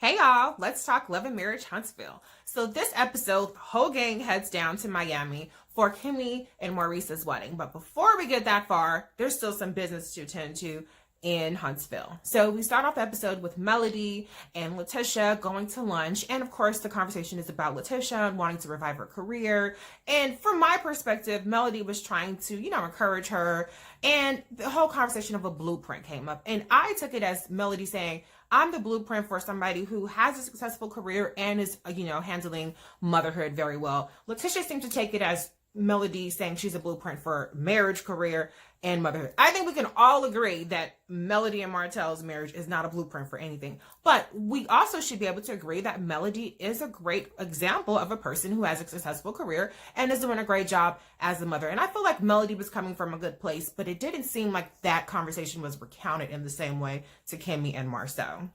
Hey y'all, let's talk Love and Marriage Huntsville. So this episode, the whole gang heads down to Miami for Kimmy and Maurice's wedding. But before we get that far, there's still some business to attend to in Huntsville. So we start off the episode with Melody and Latisha going to lunch. And of course, the conversation is about Latisha and wanting to revive her career. And from my perspective, Melody was trying to, encourage her. And the whole conversation of a blueprint came up. And I took it as Melody saying, I'm the blueprint for somebody who has a successful career and is, handling motherhood very well. Latisha seemed to take it as Melody saying she's a blueprint for marriage, career, and motherhood. I think we can all agree that Melody and Martell's marriage is not a blueprint for anything. But we also should be able to agree that Melody is a great example of a person who has a successful career and is doing a great job as a mother. And I feel like Melody was coming from a good place, but it didn't seem like that conversation was recounted in the same way to Kimmy and Marcel.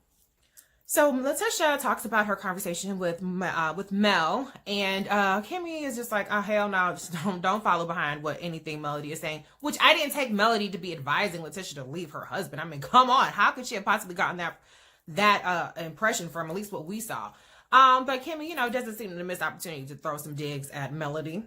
So Latisha talks about her conversation with Mel, and Kimmy is just like, oh, hell no, just don't follow behind what anything Melody is saying, which I didn't take Melody to be advising Latisha to leave her husband. I mean, come on, how could she have possibly gotten that impression from at least what we saw? But Kimmy, doesn't seem to miss opportunity to throw some digs at Melody,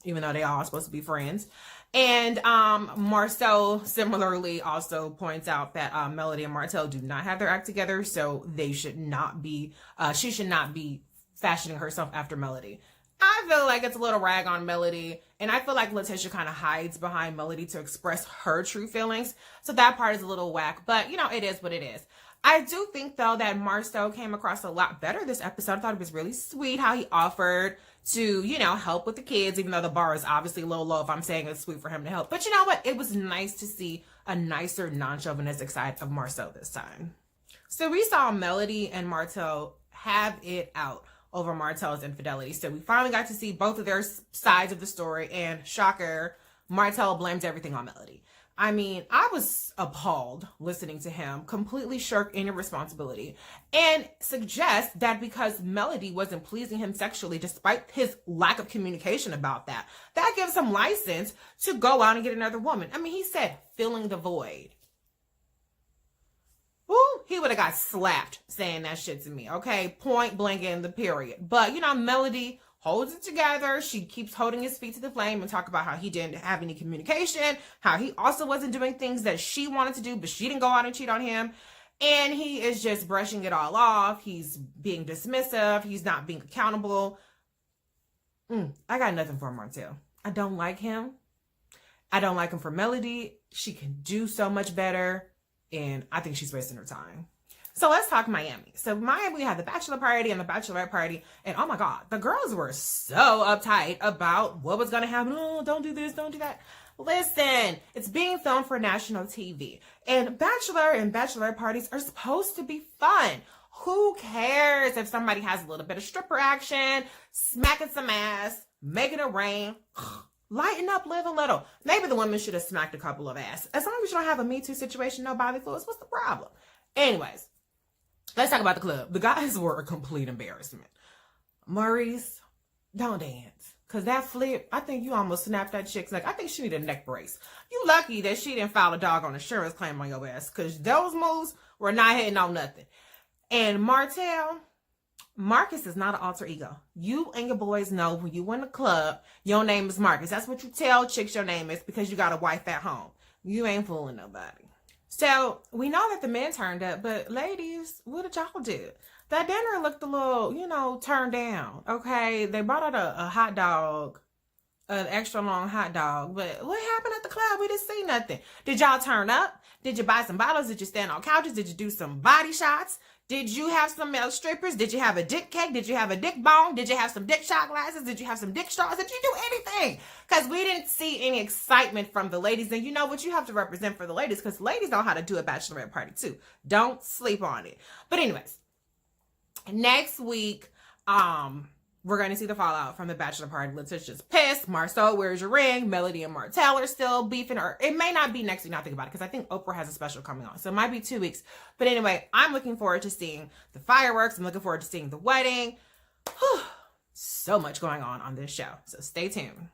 even though they all supposed to be friends. And Marcel similarly also points out that Melody and Martell do not have their act together, so they should not be, she should not be fashioning herself after Melody. I feel like it's a little rag on Melody, and I feel like Latisha kind of hides behind Melody to express her true feelings, so that part is a little whack, but it is what it is. I do think, though, that Marcel came across a lot better this episode. I thought it was really sweet how he offered to, help with the kids, even though the bar is obviously a little low if I'm saying it's sweet for him to help. But you know what? It was nice to see a nicer, non-chauvinistic side of Marcel this time. So we saw Melody and Martell have it out over Martell's infidelity. So we finally got to see both of their sides of the story, and shocker, Martell blames everything on Melody. I mean, I was appalled listening to him completely shirk any responsibility and suggest that because Melody wasn't pleasing him sexually, despite his lack of communication about that gives him license to go out and get another woman. I mean, he said, filling the void. Ooh, he would have got slapped saying that shit to me, okay? Point blank in the period. But, Melody holds it together. She keeps holding his feet to the flame and talk about how he didn't have any communication, how he also wasn't doing things that she wanted to do, but she didn't go out and cheat on him. And he is just brushing it all off. He's being dismissive. He's not being accountable. I got nothing for Martell. I don't like him. I don't like him for Melody. She can do so much better, and I think she's wasting her time. So let's talk Miami. So Miami, we had the bachelor party and the bachelorette party. And oh my God, the girls were so uptight about what was going to happen. Oh, don't do this, don't do that. Listen, it's being filmed for national TV. And bachelor and bachelorette parties are supposed to be fun. Who cares if somebody has a little bit of stripper action, smacking some ass, making it rain? Lighten up, live a little. Maybe the women should have smacked a couple of ass. As long as you don't have a Me Too situation, no bodily fluids, what's the problem? Anyways. Let's talk about the club. The guys were a complete embarrassment. Maurice, don't dance. Because that flip, I think you almost snapped that chick's neck. I think she needed a neck brace. You lucky that she didn't file a doggone insurance claim on your ass. Because those moves were not hitting on nothing. And Martell, Marcus is not an alter ego. You and your boys know when you in the club, your name is Marcus. That's what you tell chicks your name is because you got a wife at home. You ain't fooling nobody. So we know that the men turned up, but ladies, what did y'all do? That dinner looked a little, turned down. Okay, they brought out a hot dog, an extra long hot dog, but what happened at the club? We didn't see nothing. Did y'all turn up? Did you buy some bottles? Did you stand on couches? Did you do some body shots? Did you have some male strippers? Did you have a dick cake? Did you have a dick bone? Did you have some dick shot glasses? Did you have some dick straws? Did you do anything? Because we didn't see any excitement from the ladies. And you know what? You have to represent for the ladies because ladies know how to do a bachelorette party too. Don't sleep on it. But anyways, next week, we're going to see the fallout from the bachelor party. Latisha's pissed. Marcel, where's your ring? Melody and Martell are still beefing. Or it may not be next week, not think about it, because I think Oprah has a special coming on. So it might be 2 weeks. But anyway, I'm looking forward to seeing the fireworks. I'm looking forward to seeing the wedding. Whew. So much going on this show. So stay tuned.